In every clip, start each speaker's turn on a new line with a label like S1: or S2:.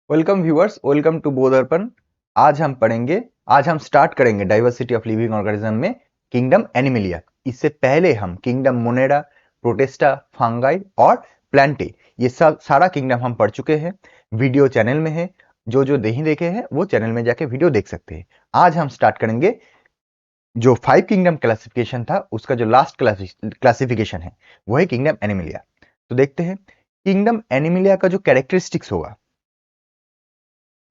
S1: Welcome viewers, welcome to Bodharpan. आज हम start करेंगे डाइवर्सिटी ऑफ लिविंग ऑर्गेनिज्म में किंगडम एनिमिलिया। इससे पहले हम किंगडम मोनेडा, प्रोटेस्टा, फंगाई और प्लांटे, ये सब सारा किंगडम हम पढ़ चुके हैं। वीडियो चैनल में है, जो नहीं देखे हैं वो चैनल में जाके वीडियो देख सकते हैं। आज हम स्टार्ट करेंगे जो 5 किंगडम क्लासिफिकेशन था, उसका जो लास्ट क्लासिफिकेशन है वो है किंगडम एनिमिलिया। तो देखते हैं किंगडम एनिमिलिया का जो कैरेक्टरिस्टिक्स होगा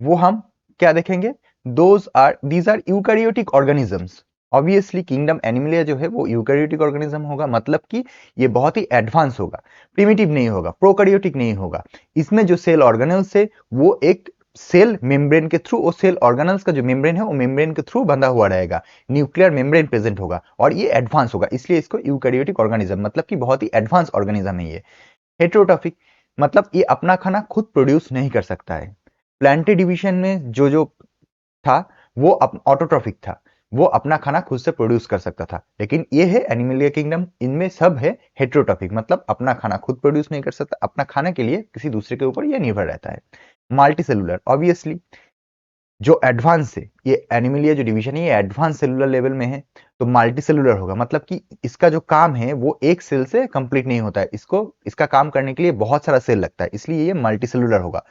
S1: वो हम क्या देखेंगे। These are eukaryotic organisms. Obviously kingdom Animalia जो है वो यूकैरियोटिक ऑर्गेनिज्म होगा, मतलब कि ये बहुत ही एडवांस होगा, प्रिमिटिव नहीं होगा, प्रोकैरियोटिक नहीं होगा। इसमें जो सेल ऑर्गेनल्स है वो एक सेल मेम्ब्रेन के थ्रू, वो सेल ऑर्गेनल्स का जो मेम्ब्रेन है वो मेम्ब्रेन के थ्रू बंधा हुआ रहेगा, न्यूक्लियर मेम्ब्रेन प्रेजेंट होगा और ये एडवांस होगा, इसलिए इसको यूकैरियोटिक ऑर्गेनिज्म, मतलब कि बहुत ही एडवांस ऑर्गेनिज्म है ये। हेटेरोट्रॉफिक मतलब ये अपना खाना खुद प्रोड्यूस नहीं कर सकता है। प्लांटे डिवीजन में जो था वो ऑटोट्रॉफिक था, वो अपना खाना खुद से प्रोड्यूस कर सकता था। लेकिन ये है एनिमलिया किंगडम, इनमें सब है हेटेरोट्रॉफिक, मतलब अपना खाना खुद प्रोड्यूस नहीं कर सकता, अपना खाने के लिए किसी दूसरे के ऊपर ये निर्भर रहता है। मल्टी सेलुलर, ऑब्वियसली जो एडवांस है, ये एनिमलिया जो डिवीजन है ये एडवांस सेलुलर लेवल में है, तो मल्टी सेलुलर होगा, मतलब कि इसका जो काम है वो एक सेल से कंप्लीट नहीं होता है, इसका काम करने के लिए बहुत सारा सेल लगता है, इसलिए ये मल्टी सेलुलर होगा।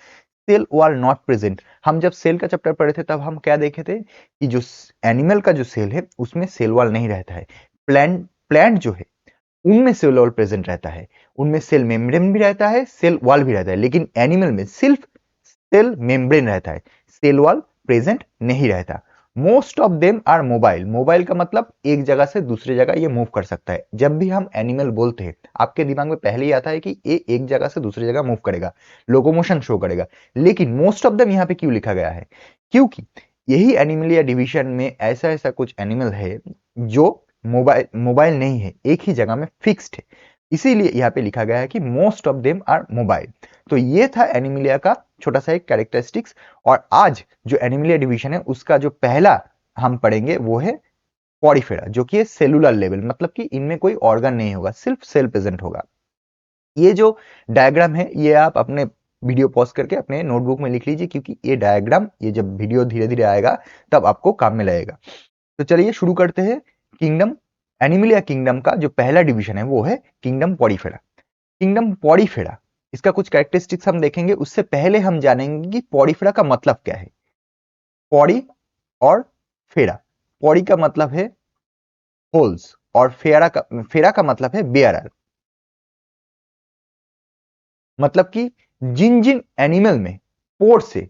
S1: Cell wall not present. हम जब सेल का चैप्टर पढ़े थे तब हम क्या देखे थे कि जो एनिमल का जो सेल है उसमें सेल वॉल नहीं रहता है। प्लांट जो है उनमें सेल वॉल प्रेजेंट रहता है, उनमें सेल मेम्ब्रेन भी रहता है, सेल वॉल भी रहता है, लेकिन एनिमल में सिर्फ सेल मेम्ब्रेन रहता है, सेल वॉल प्रेजेंट नहीं रहता। Most of them are mobile. Mobile का मतलब एक जगह से दूसरी जगह ये मूव कर सकता है। जब भी हम एनिमल बोलते हैं आपके दिमाग में पहले ही आता है कि ये एक जगह से दूसरी जगह मूव करेगा, लोकोमोशन शो करेगा। लेकिन मोस्ट ऑफ देम यहाँ पे क्यों लिखा गया है? क्योंकि यही एनिमलिया डिवीजन में ऐसा ऐसा कुछ एनिमल है जो मोबाइल मोबाइल नहीं है, एक ही जगह में फिक्स्ड है, इसीलिए यहाँ पे लिखा गया है कि most of them are mobile. तो ये था एनिमलिया का छोटा सा एक कैरेक्टरिस्टिक्स। और आज जो एनिमलिया डिवीजन है उसका जो पहला हम पढ़ेंगे वो है पॉरीफेरा, जो कि सेलुलर लेवल, मतलब कि इनमें कोई ऑर्गन नहीं होगा, सिर्फ सेल प्रेजेंट होगा। ये जो डायग्राम है ये आप अपने वीडियो पॉज करके अपने नोटबुक में लिख लीजिए, क्योंकि ये डायग्राम, ये जब वीडियो धीरे धीरे आएगा तब आपको काम में लगेगा। तो चलिए शुरू करते हैं। किंगडम एनिमलिया किंगडम का जो पहला डिवीजन है वो है किंगडम पॉरीफेरा। किंगडम पॉरीफेरा, इसका कुछ कैरेक्टरिस्टिक्स हम देखेंगे, उससे पहले हम जानेंगे कि पॉरीफेरा का मतलब क्या है। पॉरी और फेरा। पॉरी का मतलब है होल्स और फेरा का मतलब है बेयरर। मतलब कि जिन जिन एनिमल में पोर्स है,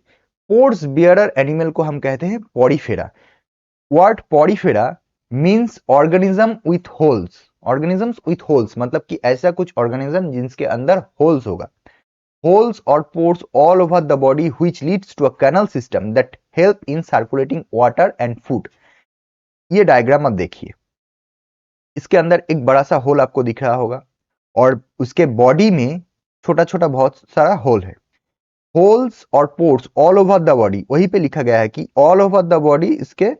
S1: पोर्स बियरर एनिमल को हम कहते हैं Porifera. Word Porifera means organism with holes. Organisms with holes मतलब कि ऐसा कुछ ऑर्गेनिज्म जिसके अंदर होल्स होगा। होल्स और pores all over the body which leads to a canal system that help in circulating water and food. ये diagram अब देखिए, इसके अंदर एक बड़ा सा होल आपको दिख रहा होगा और उसके बॉडी में छोटा छोटा बहुत सारा होल है। होल्स और pores all over the body, वहीं पे लिखा गया है कि ऑल ओवर द बॉडी इसके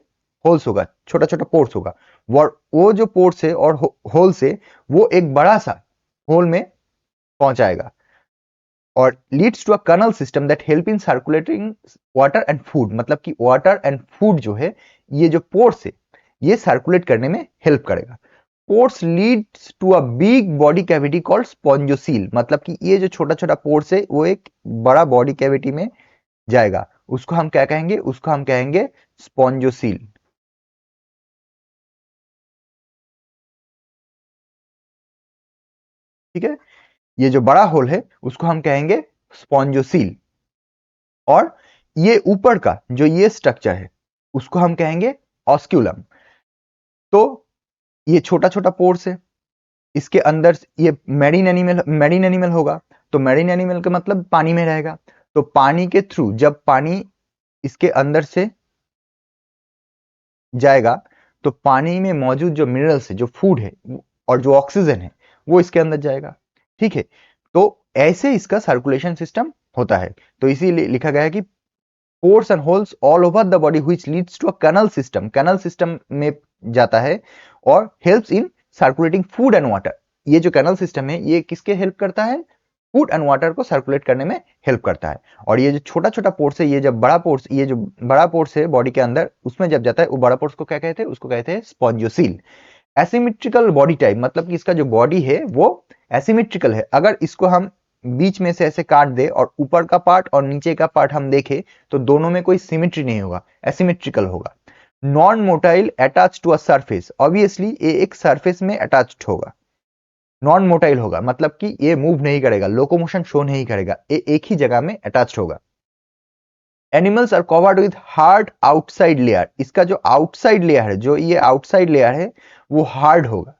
S1: होल्स होगा, छोटा छोटा पोर्स होगा। वो जो पोर्स है और होल्स है वो एक बड़ा सा होल में पहुंचाएगा और leads to a canal system that help in circulating water and food. मतलब कि वाटर एंड फूड जो है, ये जो पोर्स है ये सर्कुलेट करने में हेल्प करेगा। Pores leads to a big body cavity called spongocoel. मतलब कि ये जो छोटा छोटा पोर्स है वो एक बड़ा बॉडी कैविटी में जाएगा, उसको हम क्या कहेंगे? उसको हम कहेंगे स्पॉन्जोसील। ठीक है, ये जो बड़ा होल है उसको हम कहेंगे स्पॉन्जोसील। और ये ऊपर का जो ये स्ट्रक्चर है उसको हम कहेंगे ऑस्क्यूलम। तो ये छोटा छोटा पोर्स है, इसके अंदर ये मैरीन एनिमल होगा। तो मैरीन एनिमल का मतलब पानी में रहेगा, तो पानी के थ्रू जब पानी इसके अंदर से जाएगा तो पानी में मौजूद जो मिनरल्स है, जो फूड है और जो ऑक्सीजन है वो इसके अंदर जाएगा। ठीक है, तो ऐसे इसका सर्कुलेशन सिस्टम होता है। तो इसीलिए लिखा गया है कि pores and holes all over the body which leads to a canal system। canal system में जाता है और helps in circulating food and water। ये जो canal system है ये किसके हेल्प करता है? फूड एंड वाटर को सर्कुलेट करने में हेल्प करता है। और ये जो छोटा छोटा पोर्स है, ये जो बड़ा पोर्स है बॉडी के अंदर, उसमें जब जाता है वो बड़ा पोर्स को क्या कहते हैं, उसको कहते हैं स्पॉन्जियोसील। एसिमेट्रिकल बॉडी टाइप मतलब कि इसका जो बॉडी है वो एसिमेट्रिकल है। अगर इसको हम बीच में से ऐसे काट दे और ऊपर का पार्ट और नीचे का पार्ट हम देखें तो दोनों में कोई सिमेट्री नहीं होगा, एसिमेट्रिकल होगा। Non motile attach to a surface, obviously ये एक सरफेस में अटैच्ड होगा। नॉन मोटाइल होगा मतलब कि ये मूव नहीं करेगा, लोकोमोशन शो नहीं करेगा, ये एक ही जगह में अटैच्ड होगा। Animals are covered with hard outside layer, इसका जो आउटसाइड लेयर है, जो ये आउटसाइड लेयर है वो हार्ड होगा,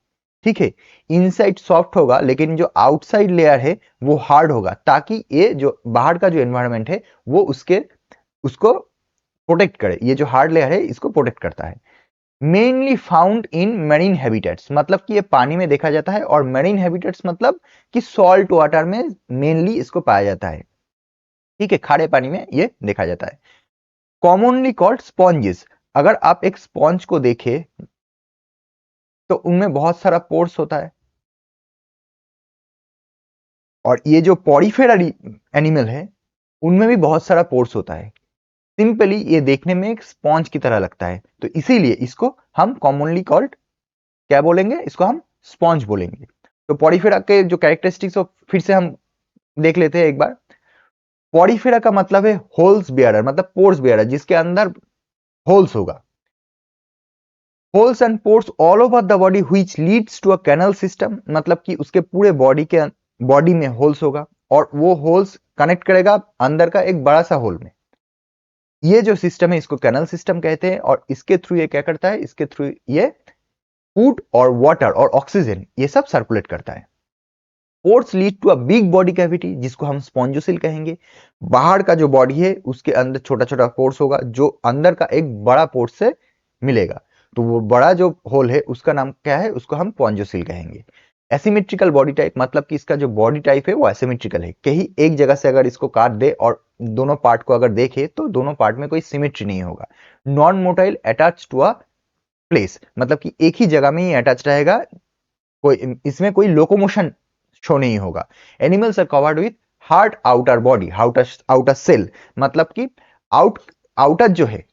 S1: ठीक है। इनसाइड सॉफ्ट होगा लेकिन जो आउटसाइड लेयर है वो हार्ड होगा, ताकि ये जो बाहर का जो एनवायरनमेंट है वो उसको प्रोटेक्ट करे। ये जो हार्ड लेयर है इसको प्रोटेक्ट करता है। Mainly found in marine habitats, मतलब कि ये पानी में देखा जाता है, और मेरीन हैबिटेट्स मतलब कि सॉल्ट वाटर में मेनली इसको पाया जाता है, ठीक है, खारे पानी में ये देखा जाता है। कॉमनली कॉल्ड स्पॉन्जेस, अगर आप एक स्पॉन्ज को देखें तो उनमें बहुत सारा पोर्स होता है, और ये जो पॉरीफेरा एनिमल है उनमें भी बहुत सारा पोर्स होता है। सिंपली ये देखने में एक स्पॉन्ज की तरह लगता है, तो इसीलिए इसको हम कॉमनली कॉल्ड क्या बोलेंगे, इसको हम स्पॉन्ज बोलेंगे। तो पॉरीफेरा के जो कैरेक्टरिस्टिक्स फिर से हम देख लेते हैं एक बार। पॉरीफेरा का मतलब है होल्स बियरर, मतलब पोर्स बियरर, जिसके अंदर होल्स होगा। Holes and pores all over the body which leads to a canal system, मतलब कि उसके पूरे बॉडी में होल्स होगा, और वो होल्स कनेक्ट करेगा अंदर का एक बड़ा सा होल में। ये जो सिस्टम है इसको कैनल सिस्टम कहते हैं, और इसके थ्रू ये क्या करता है, इसके थ्रू ये फूड और वाटर और ऑक्सीजन ये सब सर्कुलेट करता है। Pores lead to a big body cavity, जिसको हम स्पॉन्जोसिल कहेंगे। बाहर का जो बॉडी है उसके अंदर छोटा छोटा पोर्स होगा, जो अंदर का एक बड़ा पोर्स से मिलेगा, तो वो बड़ा जो होल है उसका नाम क्या है, उसको हम स्पॉन्जोसिल कहेंगे। एसिमेट्रिकल बॉडी टाइप मतलब कि इसका जो बॉडी टाइप है वो एसिमेट्रिकल है, कहीं एक जगह से अगर इसको काट दे और दोनों पार्ट को अगर देखे तो दोनों पार्ट में कोई सिमेट्री नहीं होगा। Non motile attach to a place, मतलब कि एक ही जगह में ही अटैच रहेगा, कोई इसमें कोई लोकोमोशन शो नहीं होगा। Animals are covered with hard outer body, outer cell, मतलब कि आउटर जो है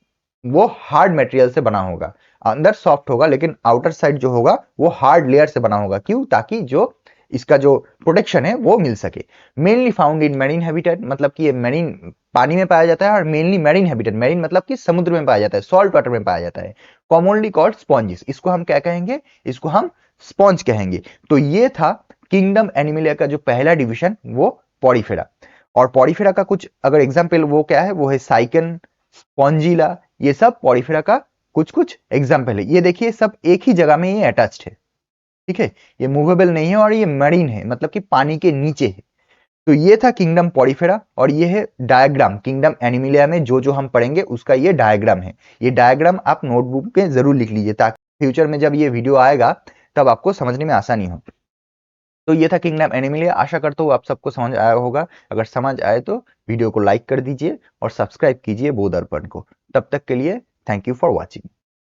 S1: वो हार्ड मटेरियल से बना होगा, अंदर सॉफ्ट होगा, लेकिन आउटर साइड जो होगा वो हार्ड लेयर से बना होगा। क्यों? ताकि जो इसका जो प्रोटेक्शन है वो मिल सके। Mainly found in marine habitat, मतलब कि ये मेरीन पानी में पाया जाता है, और मेनली मेरीन हैबिटेट, मेरीन मतलब कि समुद्र में पाया जाता है, सॉल्ट वाटर में पाया जाता है। कॉमनली कॉल्ड स्पॉन्जेस, इसको हम क्या कहेंगे, इसको हम स्पॉन्ज कहेंगे। तो ये था किंगडम एनिमलिया का जो पहला डिवीजन, वो पॉरीफेरा। और पॉरीफेरा का कुछ अगर एग्जाम्पल वो क्या है, वो है साइकन, स्पॉन्जिला, ये सब पॉरीफेरा का कुछ कुछ एग्जाम्पल है। ये देखिए सब एक ही जगह में ये अटैच्ड है, ठीक है, ये मूवेबल नहीं है और ये मरीन है, मतलब कि पानी के नीचे है। तो ये था किंगडम पॉरीफेरा, और ये है डायग्राम किंगडम एनिमलिया में जो जो हम पढ़ेंगे उसका ये डायग्राम है। ये डायग्राम आप नोटबुक में जरूर लिख लीजिए, ताकि फ्यूचर में जब ये वीडियो आएगा तब आपको समझने में आसानी हो। तो ये था किंगडम एनिमलिया। आशा करता हूँ आप सबको समझ आया होगा। अगर समझ आए तो वीडियो को लाइक कर दीजिए और सब्सक्राइब कीजिए बोधर्पण को। तब तक के लिए थैंक यू फॉर वॉचिंग।